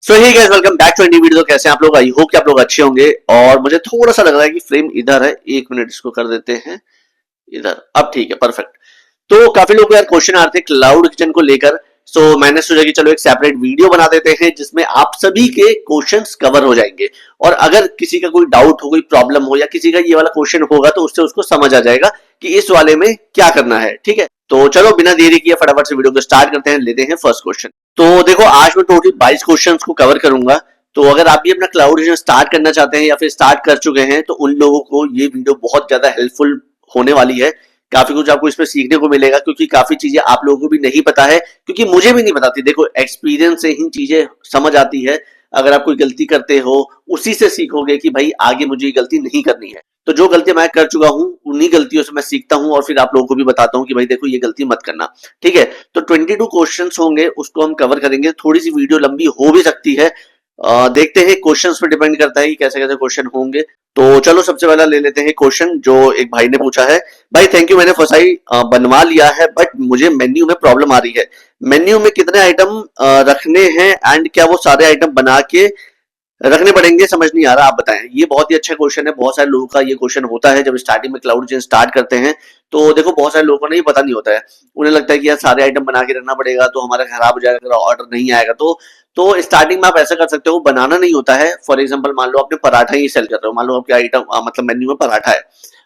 So hey guys, welcome back to new video. कैसे हैं आप लोग? आई होप कि आप लोग अच्छे होंगे। और मुझे थोड़ा सा लग रहा है कि फ्रेम इधर है, एक मिनट इसको कर देते हैं इधर। अब ठीक है, परफेक्ट। तो काफी लोग यार क्वेश्चन आ रहे थे क्लाउड किचन को लेकर। सो मैंने सोचा कि चलो एक सेपरेट वीडियो बना देते हैं जिसमें आप सभी के क्वेश्चंस कवर हो जाएंगे। और अगर किसी का कोई डाउट हो, कोई प्रॉब्लम हो, या किसी का ये वाला क्वेश्चन होगा तो उससे उसको समझ आ जाएगा कि इस वाले में क्या करना है। ठीक है, तो चलो बिना देरी किए फटाफट से वीडियो को स्टार्ट करते हैं, लेते हैं फर्स्ट क्वेश्चन। तो देखो, आज मैं टोटल 22 क्वेश्चंस को कवर करूंगा। तो अगर आप भी अपना क्लाउड किचन स्टार्ट करना चाहते हैं या फिर स्टार्ट कर चुके हैं तो उन लोगों को ये वीडियो बहुत ज्यादा हेल्पफुल होने वाली है। काफी कुछ आपको इसमें सीखने को मिलेगा, क्योंकि काफी चीजें आप लोगों को भी नहीं पता है, क्योंकि मुझे भी नहीं पता थी। देखो, एक्सपीरियंस से ही चीजें समझ आती है। अगर आप कोई गलती करते हो, उसी से सीखोगे कि भाई आगे मुझे ये गलती नहीं करनी है। तो जो गलतियां मैं कर चुका हूं, उन्हीं गलतियों से मैं सीखता हूं और फिर आप लोगों को भी बताता हूं कि भाई देखो, ये गलती मत करना। ठीक है, तो 22 क्वेश्चंस होंगे, उसको हम कवर करेंगे। थोड़ी सी वीडियो लंबी हो भी सकती है। देखते हैं, क्वेश्चंस पे डिपेंड करता है कि कैसे कैसे क्वेश्चन होंगे। तो चलो सबसे पहला ले लेते हैं क्वेश्चन जो एक भाई ने पूछा है। भाई थैंक यू, मैंने फसाई बनवा लिया है बट मुझे मेन्यू में प्रॉब्लम आ रही है। मेन्यू में कितने आइटम रखने हैं एंड क्या वो सारे आइटम बना के रखने पड़ेंगे, समझ नहीं आ रहा, आप बताएं। ये बहुत ही अच्छा क्वेश्चन है। बहुत सारे लोगों का ये क्वेश्चन होता है जब स्टार्टिंग में क्लाउड किचन स्टार्ट करते हैं। तो देखो, बहुत सारे लोगों को नहीं पता नहीं होता है। उन्हें लगता है कि यार सारे आइटम बना के रखना पड़ेगा तो हमारा खराब हो जाएगा अगर ऑर्डर नहीं आएगा तो स्टार्टिंग में आप ऐसा कर सकते हो, बनाना नहीं होता है। फॉर एग्जाम्पल, मान लो आपने पराठा ही सेल कर रहे हो, मान लो आपके आइटम मतलब मेन्यू में पराठा है।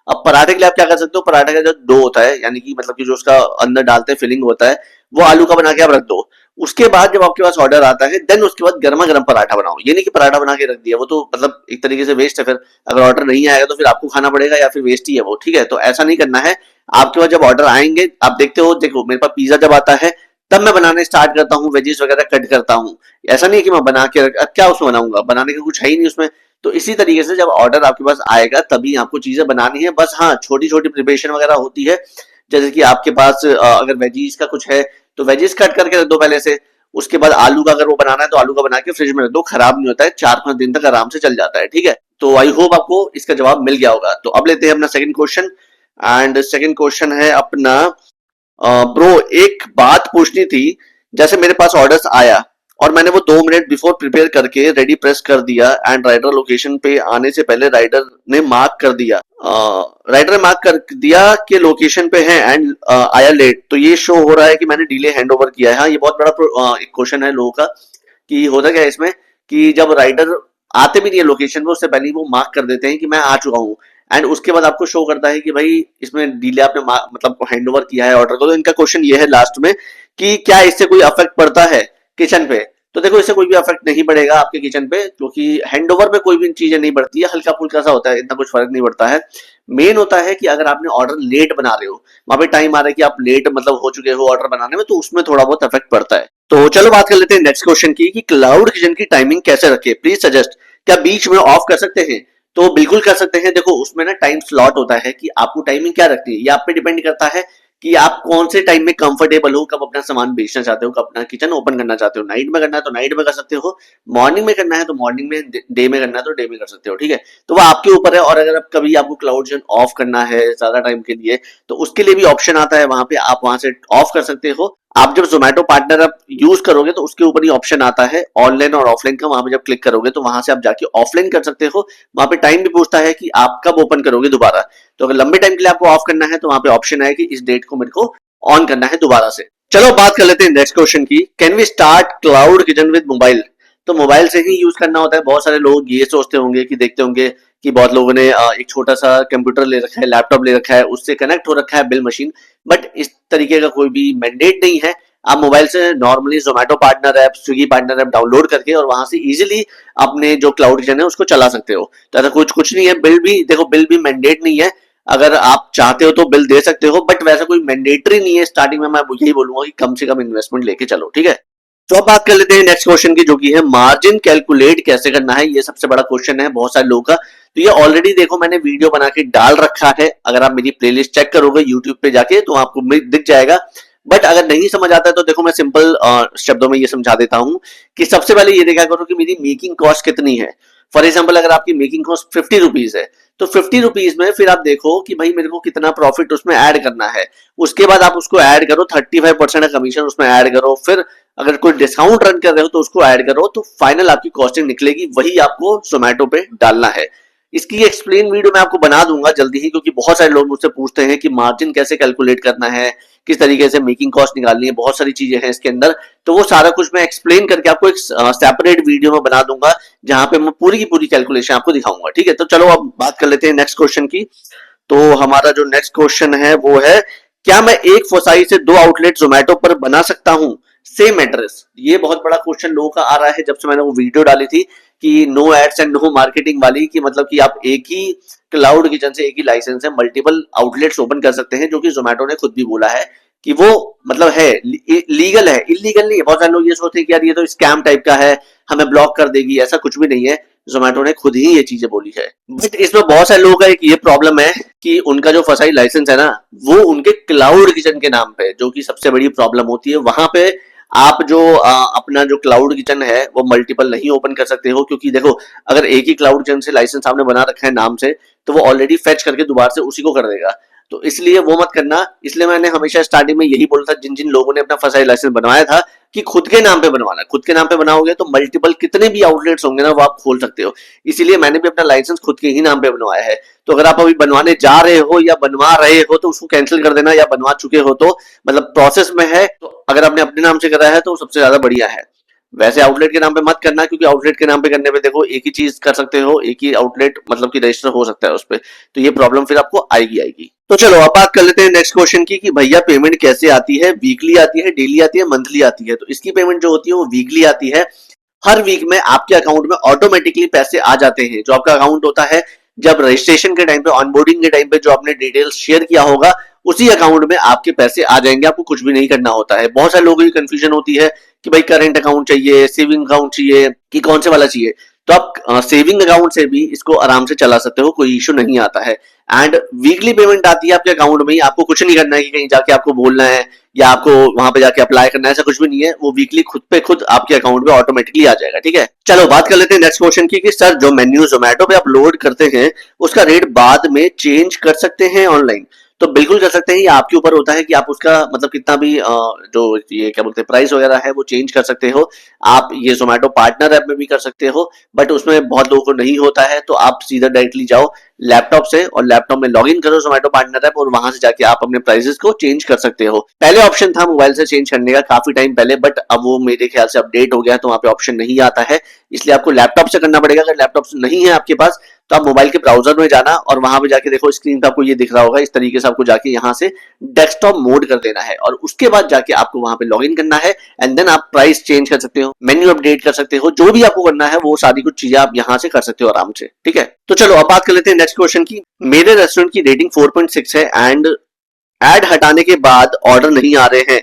अब पराठे के लिए आप क्या कर सकते हो, पराठे का जो डो होता है, यानी कि मतलब कि जो उसका अंदर डालते हैं फिलिंग होता है, वो आलू का बना के आप रख दो। उसके बाद जब आपके पास ऑर्डर आता है, देन उसके बाद गर्मा गर्म पराठा बनाओ। ये नहीं कि पराठा बना के रख दिया, वो तो मतलब एक तरीके से वेस्ट है। फिर अगर ऑर्डर नहीं आएगा तो फिर आपको खाना पड़ेगा या फिर वेस्ट ही है वो। ठीक है, तो ऐसा नहीं करना है। आपके पास जब ऑर्डर आएंगे, आप देखते हो, देखो मेरे पास पिज्जा जब आता है तब मैं बनाने स्टार्ट करता हूँ, वेजीज वगैरह कट करता हूँ। ऐसा नहीं है कि मैं बना के अब क्या उसमें बनाऊंगा, बनाने का कुछ है ही नहीं उसमें। तो इसी तरीके से जब ऑर्डर आपके पास आएगा तभी आपको चीजें बनानी है। बस हाँ, छोटी छोटी प्रिपरेशन वगैरह होती है। जैसे कि आपके पास अगर वेजीज का कुछ है तो वेजीज कट करके रख दो पहले से। उसके बाद आलू का अगर वो बनाना है तो आलू का बना के फ्रिज में रख दो, खराब नहीं होता है, 4-5 दिन तक आराम से चल जाता है। ठीक है, तो आई होप आपको इसका जवाब मिल गया होगा। तो अब लेते हैं अपना second question. And second question है अपना, ब्रो एक बात पूछनी थी। जैसे मेरे पास ऑर्डर्स आया और मैंने वो 2 मिनट बिफोर प्रिपेयर करके रेडी प्रेस कर दिया एंड राइडर लोकेशन पे आने से पहले राइडर ने मार्क कर दिया, राइडर ने मार्क कर दिया कि लोकेशन पे है एंड आया लेट, तो ये शो हो रहा है कि मैंने डिले हैंड ओवर किया है। हाँ, ये बहुत बड़ा एक क्वेश्चन है लोगों का कि होता क्या है इसमें, कि जब राइडर आते भी नहीं है लोकेशन पे, उससे पहले ही वो मार्क कर देते हैं कि मैं आ चुका हूँ। एंड उसके बाद आपको शो करता है कि भाई इसमें डिले आपने मतलब हैंड ओवर किया है ऑर्डर को। तो इनका क्वेश्चन ये है लास्ट में कि क्या इससे कोई अफेक्ट पड़ता है किचन पे। तो देखो, इससे कोई भी अफेक्ट नहीं पड़ेगा आपके किचन पे, क्योंकि हैंड ओवर में कोई भी चीजें नहीं बढ़ती है, हल्का फुल्का सा होता है, इतना कुछ फर्क नहीं पड़ता है। मेन होता है कि अगर आपने ऑर्डर लेट बना रहे हो, वहां पे टाइम आ रहा है कि आप लेट मतलब हो चुके हो ऑर्डर बनाने में, तो उसमें थोड़ा बहुत इफेक्ट पड़ता है। तो चलो बात कर लेते हैं नेक्स्ट क्वेश्चन की कि क्लाउड किचन की टाइमिंग कैसे रखे, प्लीज सजेस्ट। क्या बीच में ऑफ कर सकते हैं? तो बिल्कुल कर सकते हैं। देखो, उसमें ना टाइम स्लॉट होता है कि आपको टाइमिंग क्या रखनी है, ये आप पे डिपेंड करता है कि आप कौन से टाइम में कंफर्टेबल हो, कब अपना सामान बेचना चाहते हो, कब अपना किचन ओपन करना चाहते हो। नाइट में करना है तो नाइट में कर सकते हो, मॉर्निंग में करना है तो मॉर्निंग में, डे में करना है तो डे में कर सकते हो। ठीक है, तो वो आपके ऊपर है। और अगर आप कभी आपको क्लाउड किचन ऑफ करना है ज्यादा टाइम के लिए, तो उसके लिए भी ऑप्शन आता है वहां पे, आप वहां से ऑफ कर सकते हो। आप जब जोमेटो पार्टनर आप यूज करोगे तो उसके ऊपर ही ऑप्शन आता है ऑनलाइन और ऑफलाइन का, वहां पे जब क्लिक करोगे तो वहां से आप जाके ऑफलाइन कर सकते हो। वहां पे टाइम भी पूछता है कि आप कब ओपन करोगे दोबारा। तो अगर लंबे टाइम के लिए आपको ऑफ करना है तो वहां पे ऑप्शन है कि इस डेट को मेरे को ऑन करना है दोबारा से। चलो बात कर लेते हैं नेक्स्ट क्वेश्चन की। Can we start cloud kitchen with mobile? तो मोबाइल से ही यूज करना होता है। बहुत सारे लोग ये सोचते होंगे कि देखते होंगे कि बहुत लोगों ने एक छोटा सा कंप्यूटर ले रखा है, लैपटॉप ले रखा है, उससे कनेक्ट हो रखा है बिल मशीन। बट इस तरीके का कोई भी मैंडेट नहीं है। आप मोबाइल से normally Zomato partner app, Swiggy partner app download करके और वहां से इजीली अपने जो क्लाउड किचन है उसको चला सकते हो। तो ऐसा कुछ नहीं है। बिल भी देखो, बिल भी मैंडेट नहीं है। अगर आप चाहते हो तो बिल दे सकते हो, बट वैसा कोई मैंडेटरी नहीं है। स्टार्टिंग में मैं यही बोलूंगा कि कम से कम इन्वेस्टमेंट लेके चलो। ठीक है, तो अब बात कर लेते हैं नेक्स्ट क्वेश्चन की, जो कि है मार्जिन कैलकुलेट कैसे करना है। ये सबसे बड़ा क्वेश्चन है बहुत सारे लोगों का। तो ये ऑलरेडी देखो मैंने वीडियो बना के डाल रखा है, अगर आप मेरी प्लेलिस्ट चेक करोगे यूट्यूब पे जाके तो आपको दिख जाएगा। बट अगर नहीं समझ आता है तो देखो, मैं सिंपल शब्दों में ये समझा देता हूं कि सबसे पहले ये देखा करो कि मेरी मेकिंग कॉस्ट कितनी है। फॉर एग्जाम्पल अगर आपकी मेकिंग कॉस्ट 50 रुपीज है, तो 50 रुपीज में फिर आप देखो कि भाई मेरे को कितना प्रॉफिट उसमें ऐड करना है, उसके बाद आप उसको ऐड करो, 35% का कमीशन उसमें ऐड करो, फिर अगर कोई डिस्काउंट रन कर रहे हो तो उसको ऐड करो, तो फाइनल आपकी कॉस्टिंग निकलेगी, वही आपको जोमेटो पे डालना है। इसकी एक्सप्लेन वीडियो मैं आपको बना दूंगा जल्दी ही, क्योंकि बहुत सारे लोग मुझसे पूछते हैं कि मार्जिन कैसे कैलकुलेट करना है, किस तरीके से मेकिंग कॉस्ट निकालनी है, बहुत सारी चीजें हैं इसके अंदर। तो वो सारा कुछ मैं एक्सप्लेन करके आपको एक सेपरेट वीडियो में बना दूंगा, जहां पे मैं पूरी की पूरी कैलकुलेशन आपको दिखाऊंगा। ठीक है, तो चलो अब बात कर लेते हैं नेक्स्ट क्वेश्चन की। तो हमारा जो नेक्स्ट क्वेश्चन है वो है, क्या मैं एक फोसाई से 2 आउटलेट जोमेटो पर बना सकता हूं, सेम एड्रेस? ये बहुत बड़ा क्वेश्चन लोगों का आ रहा है जब से मैंने वो वीडियो डाली थी कि no ads and no marketing वाली, कि मतलब कि आप एक ही क्लाउड किचन से, एक ही लाइसेंस है, मल्टीपल आउटलेट्स ओपन कर सकते हैं, जो कि जोमेटो ने खुद भी बोला है कि वो मतलब है लीगल है, इलीगल नहीं है। बहुत सारे लोग ये सोचते हैं कि यार ये तो स्कैम टाइप का है, हमें ब्लॉक कर देगी, ऐसा कुछ भी नहीं है, जोमेटो ने खुद ही ये चीजें बोली है। बट इसमें बहुत सारे लोगों का एक ये प्रॉब्लम है कि उनका जो फसाई लाइसेंस है ना, वो उनके क्लाउड किचन के नाम पे, जो कि सबसे बड़ी प्रॉब्लम होती है। वहां पे आप जो अपना जो क्लाउड किचन है वो मल्टीपल नहीं ओपन कर सकते हो, क्योंकि देखो अगर एक ही क्लाउड किचन से लाइसेंस आपने बना रखा है नाम से, तो वो ऑलरेडी फेच करके दोबारा से उसी को कर देगा, तो इसलिए वो मत करना। इसलिए मैंने हमेशा स्टार्टिंग में यही बोला था जिन जिन लोगों ने अपना फसाई लाइसेंस बनवाया था, कि खुद के नाम पे बनवाना। खुद के नाम पे बनाओगे तो मल्टीपल कितने भी आउटलेट्स होंगे ना, वो आप खोल सकते हो। इसीलिए मैंने भी अपना लाइसेंस खुद के ही नाम पे बनवाया है। तो अगर आप अभी बनवाने जा रहे हो या बनवा रहे हो तो उसको कैंसिल कर देना, या बनवा चुके हो तो मतलब प्रोसेस में है, तो अगर आपने अपने नाम से करा है तो सबसे ज्यादा बढ़िया है। वैसे आउटलेट के नाम पे मत करना, क्योंकि आउटलेट के नाम पे करने पे देखो एक ही चीज कर सकते हो, एक ही आउटलेट मतलब कि रजिस्टर हो सकता है उस पे, तो ये प्रॉब्लम फिर आपको आएगी। तो चलो अब बात कर लेते हैं नेक्स्ट क्वेश्चन की, कि भैया पेमेंट कैसे आती है, वीकली आती है, डेली आती है, मंथली आती है? तो इसकी पेमेंट जो होती है वो वीकली आती है। हर वीक में आपके अकाउंट में ऑटोमेटिकली पैसे आ जाते हैं। जो आपका अकाउंट होता है, जब रजिस्ट्रेशन के टाइम पे, ऑनबोर्डिंग के टाइम पे जो आपने डिटेल्स शेयर किया होगा, उसी अकाउंट में आपके पैसे आ जाएंगे, आपको कुछ भी नहीं करना होता है। बहुत सारे लोगों की कंफ्यूजन होती है कि भाई करंट अकाउंट चाहिए, सेविंग अकाउंट चाहिए, कि कौन से वाला चाहिए। तो आप सेविंग अकाउंट से भी इसको आराम से चला सकते हो, कोई इश्यू नहीं आता है। एंड वीकली पेमेंट आती है आपके अकाउंट में ही, आपको कुछ नहीं करना है कि कहीं जाके आपको बोलना है या आपको वहां पे जाके अप्लाई करना है, ऐसा कुछ भी नहीं है। वो वीकली खुद पे खुद आपके अकाउंट में ऑटोमेटिकली आ जाएगा। ठीक है, चलो बात कर लेते हैं नेक्स्ट क्वेश्चन की, कि सर जो मेन्यू जोमेटो पे अपलोड करते हैं उसका रेट बाद में चेंज कर सकते हैं ऑनलाइन? तो बिल्कुल कर सकते हैं, ये आपके ऊपर होता है कि आप उसका मतलब कितना भी जो ये क्या बोलते हैं प्राइस वगैरह है वो चेंज कर सकते हो। आप ये जोमेटो पार्टनर ऐप में भी कर सकते हो, बट उसमें बहुत लोगों को नहीं होता है, तो आप सीधा डायरेक्टली जाओ लैपटॉप से और लैपटॉप में लॉग इन करो जोमेटो पार्टनर ऐप, और वहां से जाके आप अपने प्राइसेस को चेंज कर सकते हो। पहले ऑप्शन था मोबाइल से चेंज करने का काफी टाइम पहले, बट अब वो मेरे ख्याल से अपडेट हो गया, तो वहां पे ऑप्शन नहीं आता है, इसलिए आपको लैपटॉप से करना पड़ेगा। अगर लैपटॉप से नहीं है आपके पास, तो आप मोबाइल के ब्राउजर में जाना और वहां पे जाके देखो स्क्रीन पे आपको ये दिख रहा होगा, इस तरीके से आपको जाके यहाँ से डेस्कटॉप मोड कर देना है, और उसके बाद जाके आपको वहां पे लॉग इन करना है। एंड देन आप प्राइस चेंज कर सकते हो, मेन्यू अपडेट कर सकते हो, जो भी आपको करना है वो सारी कुछ चीजें आप यहाँ से कर सकते हो आराम से। ठीक है, तो चलो अब बात कर लेते हैं नेक्स्ट क्वेश्चन की। मेरे रेस्टोरेंट की रेटिंग 4.6 है एंड एड हटाने के बाद ऑर्डर नहीं आ रहे हैं।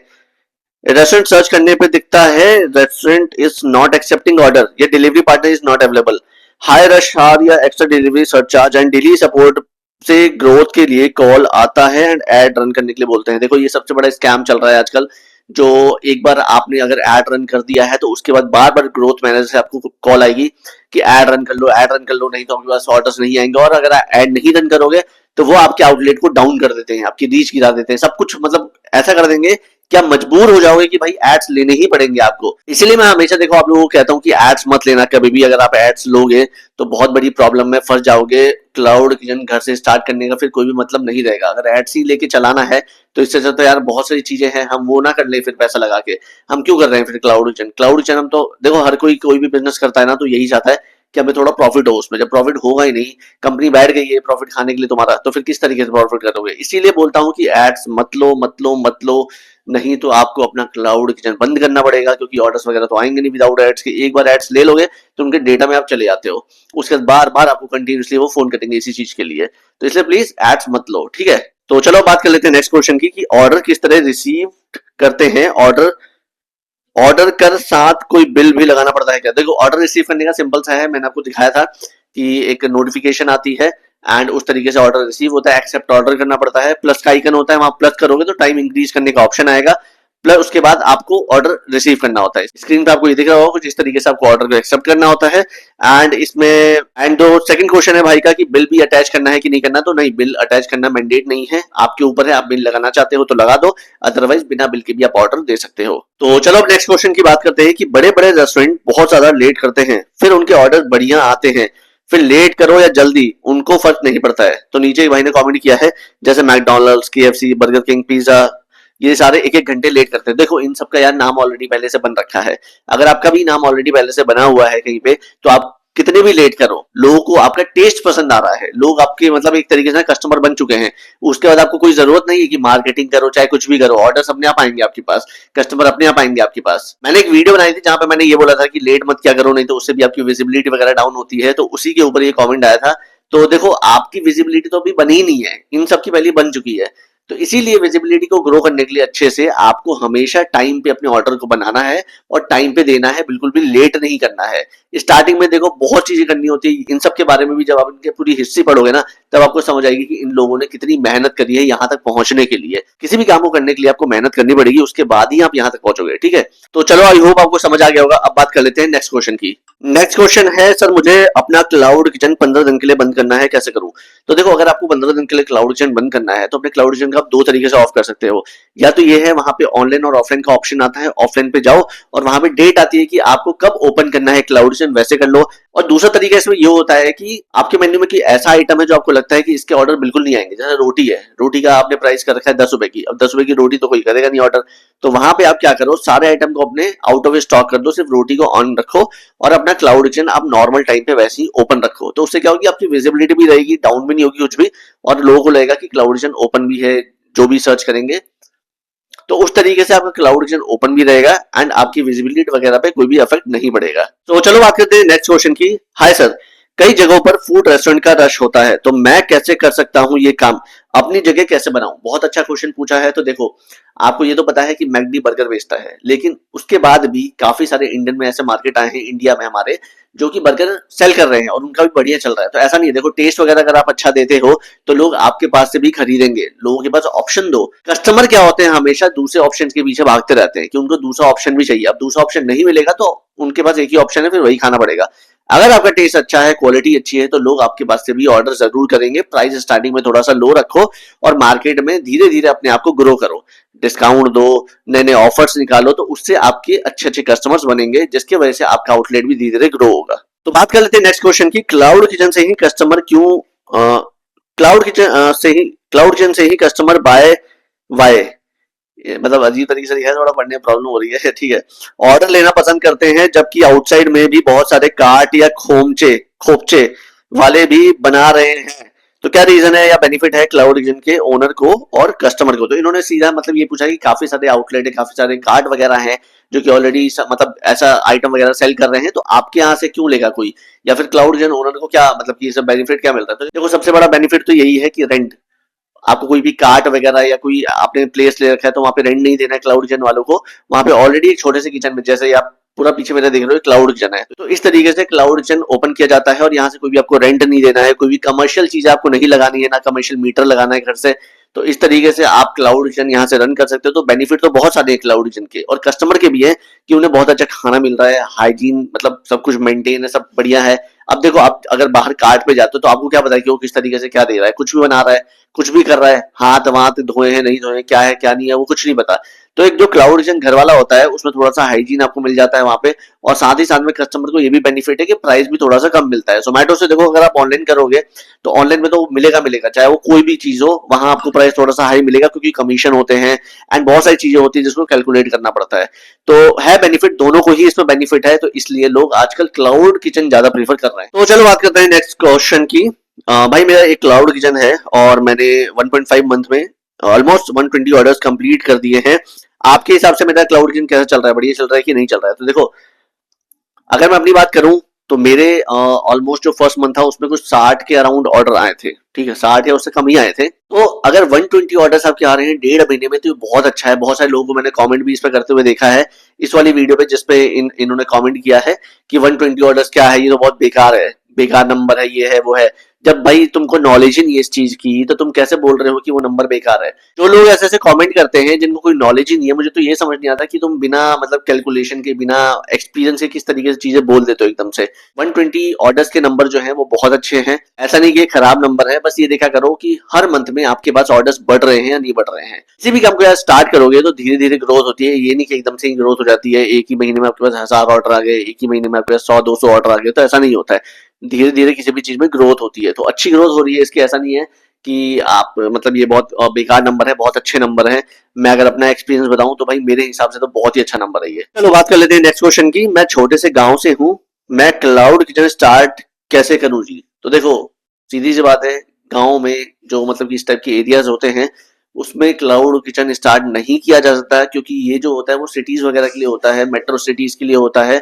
रेस्टोरेंट सर्च करने पे दिखता है restaurant is not accepting order, या delivery partner is not available, high rush hour या extra delivery surcharge and daily support से ग्रोथ के लिए कॉल आता है एंड एड रन करने के लिए बोलते हैं। देखो ये सबसे बड़ा स्कैम चल रहा है आजकल, जो एक बार आपने अगर एड रन कर दिया है तो उसके बाद बार बार ग्रोथ मैनेजर से आपको कॉल आएगी कि एड रन कर लो, एड रन कर लो, नहीं तो आपके पास ऑर्डर्स नहीं आएंगे। और अगर एड नहीं रन करोगे तो वो आपके आउटलेट को डाउन कर देते हैं, आपकी रीच गिरा देते हैं, सब कुछ मतलब ऐसा कर देंगे कि आप मजबूर हो जाओगे कि भाई एड्स लेने ही पड़ेंगे आपको। इसीलिए मैं हमेशा देखो आप लोगों को कहता हूँ कि एड्स मत लेना कभी भी। अगर आप एड्स लोगे तो बहुत बड़ी प्रॉब्लम में फंस जाओगे। क्लाउड किचन घर से स्टार्ट करने का फिर कोई भी मतलब नहीं रहेगा। अगर एड्स ही लेके चलाना है तो इससे अच्छा तो यार बहुत सारी चीजें हैं, हम वो ना कर ले फिर पैसा लगा के। हम क्यों कर रहे हैं फिर क्लाउड किचन? क्लाउड किचन हम तो देखो हर कोई भी बिजनेस करता है ना, तो यही चाहता है कि हमें थोड़ा प्रॉफिट हो उसमें। जब प्रॉफिट होगा ही नहीं, कंपनी बैठ गई है प्रॉफिट खाने के लिए तुम्हारा, तो फिर किस तरीके से प्रॉफिट करोगे? इसीलिए बोलता हूँ कि एड्स मत लो मत लो मत लो, नहीं तो आपको अपना क्लाउड किचन बंद करना पड़ेगा, क्योंकि ऑर्डर्स वगैरह तो आएंगे नहीं विदाउट एड्स के। एक बार एड्स ले लोगे तो उनके डेटा में आप चले जाते हो, उसके बाद बार बार आपको कंटिन्यूसली वो फोन करेंगे इसी चीज के लिए। तो इसलिए प्लीज एड्स मत लो। ठीक है, तो चलो बात कर लेते हैं नेक्स्ट क्वेश्चन की, कि ऑर्डर किस तरह रिसीव करते हैं। ऑर्डर ऑर्डर कर साथ कोई बिल भी लगाना पड़ता है क्या? देखो ऑर्डर रिसीव करने का सिंपल सा है, मैंने आपको दिखाया था कि एक नोटिफिकेशन आती है एंड उस तरीके से ऑर्डर रिसीव होता है। एक्सेप्ट ऑर्डर करना पड़ता है, प्लस का आइकन होता है, वहां प्लस करोगे तो टाइम इंक्रीज करने का ऑप्शन आएगा। प्लस उसके बाद आपको ऑर्डर रिसीव करना होता है। स्क्रीन पे आपको ये दिख रहा होगा कुछ इस तरीके से आपको ऑर्डर को एक्सेप्ट करना होता है। एंड इसमें एंड दो सेकंड क्वेश्चन है भाई का कि बिल भी अटैच करना है कि नहीं करना, तो नहीं, बिल अटैच करना मैंडेट नहीं है, आपके ऊपर है, आप बिल लगाना चाहते हो तो लगा दो, अदरवाइज बिना बिल के भी आप ऑर्डर दे सकते हो। तो चलो अब नेक्स्ट क्वेश्चन की बात करते हैं कि बड़े बड़े रेस्टोरेंट बहुत ज्यादा लेट करते हैं, फिर उनके ऑर्डर बढ़िया आते हैं, फिर लेट करो या जल्दी उनको फर्क नहीं पड़ता है। तो नीचे एक भाई ने कमेंट किया है जैसे McDonald's, KFC, burger king, pizza, ये सारे एक एक घंटे लेट करते हैं। देखो इन सबका यार नाम ऑलरेडी पहले से बन रखा है, अगर आपका भी नाम ऑलरेडी पहले से बना हुआ है कहीं पे तो आप कितने भी लेट करो, लोगों को आपका टेस्ट पसंद आ रहा है, लोग आपके मतलब एक तरीके से कस्टमर बन चुके हैं। उसके बाद आपको कोई जरूरत नहीं है कि मार्केटिंग करो चाहे कुछ भी करो, ऑर्डर्स अपने आप आएंगे आपके पास, कस्टमर अपने आप आएंगे आपके पास। मैंने एक वीडियो बनाई थी जहां पे मैंने ये बोला था कि लेट मत क्या करो, नहीं तो उससे भी आपकी विजिबिलिटी वगैरह डाउन होती है, तो उसी के ऊपर ये कमेंट आया था। तो देखो आपकी विजिबिलिटी तो अभी बनी ही नहीं है, इन सब की पहले बन चुकी है, तो इसीलिए विजिबिलिटी को ग्रो करने के लिए अच्छे से आपको हमेशा टाइम पे अपने ऑर्डर को बनाना है और टाइम पे देना है, बिल्कुल भी लेट नहीं करना है। स्टार्टिंग में देखो बहुत चीजें करनी होती है, इन सब के बारे में भी जब आप इनकी पूरी हिस्ट्री पढ़ोगे ना तब आपको समझ आएगी कि इन लोगों ने कितनी मेहनत करी है यहाँ तक पहुंचने के लिए। किसी भी काम को करने के लिए आपको मेहनत करनी पड़ेगी, उसके बाद ही आप यहाँ तक पहुंचोगे, ठीक है। तो चलो आई होप आपको समझ आ गया होगा। अब बात कर लेते हैं नेक्स्ट क्वेश्चन की। नेक्स्ट क्वेश्चन है सर मुझे अपना क्लाउड किचन 15 दिन के लिए बंद करना है, कैसे करूं? तो देखो अगर आपको 15 दिन के लिए क्लाउड किचन बंद करना है तो अपने क्लाउड किचन का आप दो तरीके से ऑफ कर सकते हो। या तो ये है वहां पे ऑनलाइन और ऑफलाइन का ऑप्शन आता है, ऑफलाइन पे जाओ और वहां पे डेट आती है कि आपको कब ओपन करना है क्लाउड किचन, वैसे कर लो। और दूसरा तरीका इसमें ये होता है कि आपके मेन्यू में कोई ऐसा आइटम है जो आपको लगता है कि इसके ऑर्डर बिल्कुल नहीं आएंगे, जैसे रोटी है, रोटी का आपने प्राइस कर रखा है 10 रुपए की, अब 10 रुपए की रोटी तो कोई करेगा नहीं ऑर्डर, तो वहां पे आप क्या करो, सारे आइटम को अपने आउट ऑफ स्टॉक कर दो, सिर्फ रोटी को ऑन रखो और अपना क्लाउड किचन आप नॉर्मल टाइम पे वैसे ही ओपन रखो। तो उससे क्या होगी, आपकी विजिबिलिटी भी रहेगी, डाउन भी नहीं होगी कुछ भी, और लोगों को लगेगा कि क्लाउड किचन ओपन भी है, जो भी सर्च करेंगे तो उस तरीके से आपका क्लाउड किचन ओपन भी रहेगा एंड आपकी विजिबिलिटी वगैरह पे कोई भी इफेक्ट नहीं पड़ेगा। तो चलो बात करते हैं नेक्स्ट क्वेश्चन की। हाय सर, कई जगहों पर फूड रेस्टोरेंट का रश होता है, तो मैं कैसे कर सकता हूँ ये काम, अपनी जगह कैसे बनाऊं? बहुत अच्छा क्वेश्चन पूछा है। तो देखो आपको ये तो पता है कि मैकडी बर्गर बेचता है, लेकिन उसके बाद भी काफी सारे इंडियन में ऐसे मार्केट आए हैं इंडिया में हमारे जो कि बर्गर सेल कर रहे हैं और उनका भी बढ़िया चल रहा है। तो ऐसा नहीं है, देखो टेस्ट वगैरह अगर आप अच्छा देते हो तो लोग आपके पास से भी खरीदेंगे, लोगों के पास ऑप्शन दो। कस्टमर क्या होते हैं, हमेशा दूसरे ऑप्शन के पीछे भागते रहते हैं कि उनको दूसरा ऑप्शन भी चाहिए। अब दूसरा ऑप्शन नहीं मिलेगा तो उनके पास एक ही ऑप्शन है, फिर वही खाना पड़ेगा। अगर आपका टेस्ट अच्छा है, क्वालिटी अच्छी है, तो लोग आपके पास से भी ऑर्डर जरूर करेंगे। प्राइस स्टार्टिंग में थोड़ा सा लो रखो और मार्केट में धीरे धीरे अपने आप को ग्रो करो, डिस्काउंट दो, नए नए ऑफर्स निकालो, तो उससे आपके अच्छे अच्छे कस्टमर्स बनेंगे, जिसकी वजह से आपका आउटलेट भी धीरे धीरे ग्रो होगा। तो बात कर लेते हैं नेक्स्ट क्वेश्चन की, क्लाउड किचन से ही कस्टमर क्यों क्लाउड किचन से ही कस्टमर बाय वाई, मतलब अजीब तरीके से लिखा है, थोड़ा पढ़ने में प्रॉब्लम हो रही है, ठीक है। ऑर्डर लेना पसंद करते हैं जबकि आउटसाइड में भी बहुत सारे कार्ट या खोपचे वाले भी बना रहे हैं, तो क्या रीजन है या बेनिफिट है क्लाउड किचन के ओनर को और कस्टमर को? तो इन्होंने सीधा मतलब ये पूछा कि काफी सारे आउटलेट है, काफी सारे कार्ट वगैरह हैं जो कि ऑलरेडी मतलब ऐसा आइटम वगैरह सेल कर रहे हैं, तो आपके यहाँ से क्यों लेगा कोई, या फिर क्लाउड किचन ओनर को क्या मतलब कि सब बेनिफिट क्या मिलता है? तो देखो सबसे बड़ा बेनिफिट तो यही है कि रेंट, आपको कोई भी कार्ट वगैरह या कोई आपने प्लेस ले रखा है तो वहां पे रेंट नहीं देना है क्लाउड किचन वालों को। वहां पे ऑलरेडी एक छोटे से किचन में, जैसे आप पूरा पीछे मेरे देख रहे हो क्लाउड किचन है, तो इस तरीके से क्लाउड किचन ओपन किया जाता है और यहाँ से कोई भी आपको रेंट नहीं देना है, कोई भी कमर्शियल चीज आपको नहीं लगानी है, ना कमर्शियल मीटर लगाना है घर से। तो इस तरीके से आप क्लाउड किचन यहाँ से रन कर सकते हो। तो बेनिफिट तो बहुत सारे हैं क्लाउड किचन के, और कस्टमर के भी है कि उन्हें बहुत अच्छा खाना मिल रहा है, हाइजीन मतलब सब कुछ मेंटेन है, सब बढ़िया है। अब देखो आप अगर बाहर कार्ट पे जाते हो तो आपको क्या पता है कि वो किस तरीके से क्या दे रहा है, कुछ भी बना रहा है, कुछ भी कर रहा है, हाथ वाथ धोए हैं नहीं धोए, क्या है क्या नहीं है वो कुछ नहीं पता। तो एक जो क्लाउड किचन घर वाला होता है उसमें थोड़ा सा हाइजीन आपको मिल जाता है वहां पे, और साथ ही साथ में कस्टमर को ये भी बेनिफिट है कि प्राइस भी थोड़ा सा कम मिलता है। जोमेटो से देखो अगर आप ऑनलाइन करोगे तो ऑनलाइन में तो मिलेगा चाहे वो कोई भी चीज हो, वहां आपको प्राइस थोड़ा सा हाई मिलेगा क्योंकि कमीशन होते हैं एंड बहुत सारी चीजें होती है जिसको कैलकुलेट करना पड़ता है। तो है बेनिफिट, दोनों को ही इसमें बेनिफिट है, तो इसलिए लोग आजकल क्लाउड किचन ज्यादा प्रीफर कर रहे हैं। तो चलो बात करते हैं नेक्स्ट क्वेश्चन की। भाई मेरा एक क्लाउड किचन है और मैंने 1.5 मंथ में ऑलमोस्ट 120 ऑर्डर्स कंप्लीट कर दिए हैं। आपके हिसाब से मेरा क्लाउड किचन कैसा चल रहा है, बढ़िया चल रहा है कि नहीं चल रहा है? तो देखो अगर मैं अपनी बात करूं तो मेरे ऑलमोस्ट जो फर्स्ट मंथ था उसमें कुछ 60 के अराउंड ऑर्डर आए थे, ठीक है, 60 या उससे कम ही आए थे। तो अगर 120 ऑर्डर्स आपके आ रहे हैं 1.5 महीने में तो ये बहुत अच्छा है। बहुत सारे लोगों को मैंने कमेंट भी इस पे करते हुए देखा है इस वाली वीडियो पे, जिसपे इन्होंने कमेंट किया है कि 120 ऑर्डर्स क्या है, ये तो बहुत बेकार है, बेकार नंबर है, ये है वो है। जब भाई तुमको नॉलेज ही नहीं है इस चीज की, तो तुम कैसे बोल रहे हो कि वो नंबर बेकार है? जो लोग ऐसे ऐसे कमेंट करते हैं जिनको कोई नॉलेज ही नहीं है, मुझे तो ये समझ नहीं आता कि तुम बिना मतलब कैलकुलेशन के, बिना एक्सपीरियंस के किस तरीके से चीजें बोल देते हो एकदम से। 120 ऑर्डर्स के नंबर जो है वो बहुत अच्छे हैं, ऐसा नहीं कि ये खराब नंबर है। बस ये देखा करो कि हर मंथ में आपके पास ऑर्डर्स बढ़ रहे हैं या नहीं बढ़ रहे हैं। किसी भी काम को यार स्टार्ट करोगे तो धीरे धीरे ग्रोथ होती है, ये नहीं कि एकदम से ही ग्रोथ हो जाती है। एक ही महीने में आपके पास 1000 ऑर्डर आ गए, एक ही महीने में आपके पास 100-200 ऑर्डर आ गए, तो ऐसा नहीं होता है। धीरे धीरे किसी भी चीज में ग्रोथ होती है, तो अच्छी ग्रोथ हो रही है इसकी, ऐसा नहीं है कि आप मतलब ये बहुत बेकार नंबर है, बहुत अच्छे नंबर है। मैं अगर अपना एक्सपीरियंस बताऊं तो भाई मेरे हिसाब से तो बहुत ही अच्छा नंबर है ये। चलो बात कर लेते हैं नेक्स्ट क्वेश्चन की। मैं छोटे से गांव से हूं, मैं क्लाउड किचन स्टार्ट कैसे करूं जी? तो देखो सीधी सी बात है, गांव में जो मतलब कि इस टाइप के एरियाज होते हैं उसमें क्लाउड किचन स्टार्ट नहीं किया जा सकता, क्योंकि ये जो होता है वो सिटीज वगैरह के लिए होता है, मेट्रो सिटीज के लिए होता है।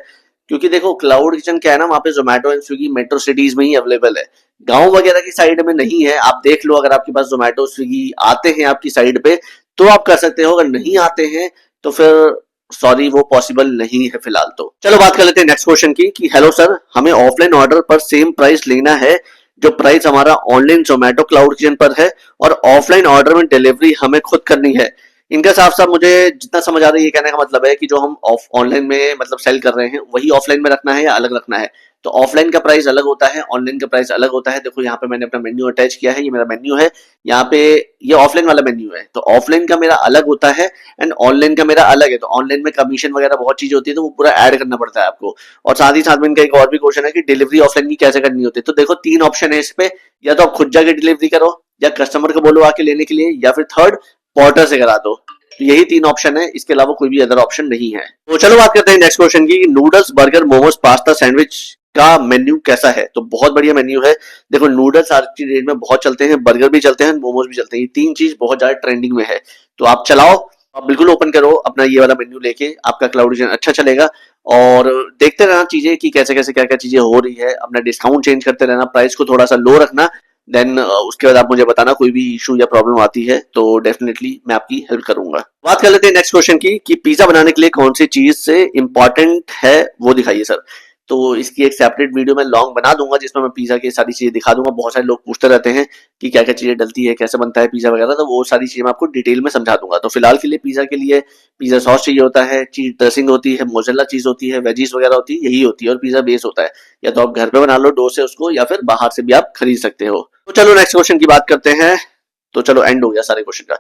क्योंकि देखो क्लाउड किचन क्या है ना, वहाँ पे Zomato and Swiggy metro cities में ही अवेलेबल है, गांव वगैरह की साइड में नहीं है। आप देख लो, अगर आपके पास जोमेटो स्विगी आते हैं आपकी साइड पे तो आप कर सकते हो, अगर नहीं आते हैं तो फिर सॉरी, वो पॉसिबल नहीं है फिलहाल। तो चलो बात कर लेते हैं नेक्स्ट क्वेश्चन की कि हेलो सर, हमें ऑफलाइन ऑर्डर पर सेम प्राइस लेना है जो प्राइस हमारा ऑनलाइन जोमेटो क्लाउड किचन पर है, और ऑफलाइन ऑर्डर में डिलीवरी हमें खुद करनी है। इनका साफ साफ मुझे जितना समझ आ रहा है, ये कहने का मतलब है कि जो हम ऑनलाइन में मतलब सेल कर रहे हैं वही ऑफलाइन में रखना है या अलग रखना है। तो ऑफलाइन का प्राइस अलग होता है, ऑनलाइन का प्राइस अलग होता है। देखो यहाँ पे मैंने अपना मेन्यू अटैच किया है, ये मेरा मेन्यू है। यहाँ पे ये ऑफलाइन वाला मेन्यू है, तो ऑफलाइन का मेरा अलग होता है एंड ऑनलाइन का मेरा अलग है। तो ऑनलाइन में कमीशन वगैरह बहुत चीजें होती है, तो वो पूरा ऐड करना पड़ता है आपको। और साथ ही साथ में इनका एक और भी क्वेश्चन है कि डिलीवरी ऑफलाइन की कैसे करनी होती है। तो देखो 3 ऑप्शन है इस पे, या तो आप खुद जाके डिलीवरी करो, या कस्टमर को बोलो आके लेने के लिए, या फिर थर्ड पोर्टर से करा दो। तो यही 3 ऑप्शन है, इसके अलावा कोई भी अदर ऑप्शन नहीं है। तो चलो बात करते हैं नेक्स्ट क्वेश्चन की, noodles, burger, momos, pasta, sandwich का मेन्यू कैसा है? तो बहुत बढ़िया मेन्यू है। देखो नूडल्स आज की डेट में बहुत चलते हैं, बर्गर भी चलते हैं, मोमोज भी चलते हैं, ये 3 चीज बहुत ज्यादा ट्रेंडिंग में है। तो आप चलाओ, आप बिल्कुल ओपन करो अपना ये वाला मेन्यू लेके, आपका क्लाउड किचन अच्छा चलेगा। और देखते रहना चीजें कि कैसे कैसे क्या क्या चीजें हो रही है, अपना डिस्काउंट चेंज करते रहना, प्राइस को थोड़ा सा लो रखना। देन उसके बाद आप मुझे बताना कोई भी इशू या प्रॉब्लम आती है, तो डेफिनेटली मैं आपकी हेल्प करूंगा। बात कर लेते हैं नेक्स्ट क्वेश्चन की कि पिज्जा बनाने के लिए कौन सी चीज से इंपॉर्टेंट है वो दिखाइए सर। तो इसकी एक सेपरेट वीडियो मैं लॉन्ग बना दूंगा जिसमें मैं पिज्जा की सारी चीजें दिखा दूंगा। बहुत सारे लोग पूछते रहते हैं कि क्या क्या चीजें डलती है, कैसे बनता है पिज्जा वगैरह, तो वो सारी चीजें मैं आपको डिटेल में समझा दूंगा। तो फिलहाल के लिए पिज्जा के लिए पिज्जा सॉस चाहिए होता है, चीज ड्रेसिंग होती है, मोज़रेला चीज होती है, वेजीज वगैरह होती है, यही होती है, और पिज्जा बेस होता है। या तो आप घर पे बना लो डो से उसको, या फिर बाहर से भी आप खरीद सकते हो। तो चलो नेक्स्ट क्वेश्चन की बात करते हैं। तो चलो एंड हो गया सारे क्वेश्चन का।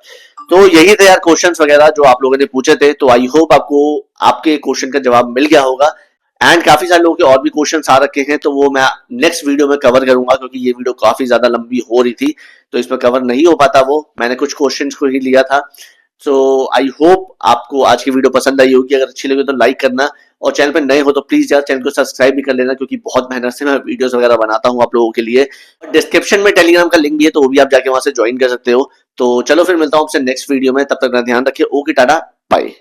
तो यही थे यार क्वेश्चंस वगैरह जो आप लोगों ने पूछे थे। तो आई होप आपको आपके क्वेश्चन का जवाब मिल गया होगा। एंड काफी सारे लोगों के और भी क्वेश्चंस आ रखे हैं, तो वो मैं नेक्स्ट वीडियो में कवर करूंगा, क्योंकि ये वीडियो काफी ज्यादा लंबी हो रही थी तो इसमें कवर नहीं हो पाता। वो मैंने कुछ क्वेश्चंस को ही लिया था। सो आई होप आपको आज की वीडियो पसंद आई होगी। अगर अच्छी लगी तो लाइक करना, और चैनल पे नए हो तो प्लीज यार चैनल को सब्सक्राइब भी कर लेना, क्योंकि बहुत मेहनत से मैं वीडियोस वगैरह बनाता हूँ आप लोगों के लिए। डिस्क्रिप्शन में टेलीग्राम का लिंक भी है, तो वो भी आप जाके वहां से ज्वाइन कर सकते हो। तो चलो फिर मिलता हूँ आपसे नेक्स्ट वीडियो में, तब तक अपना ध्यान रखिए। Okay, tata, bye.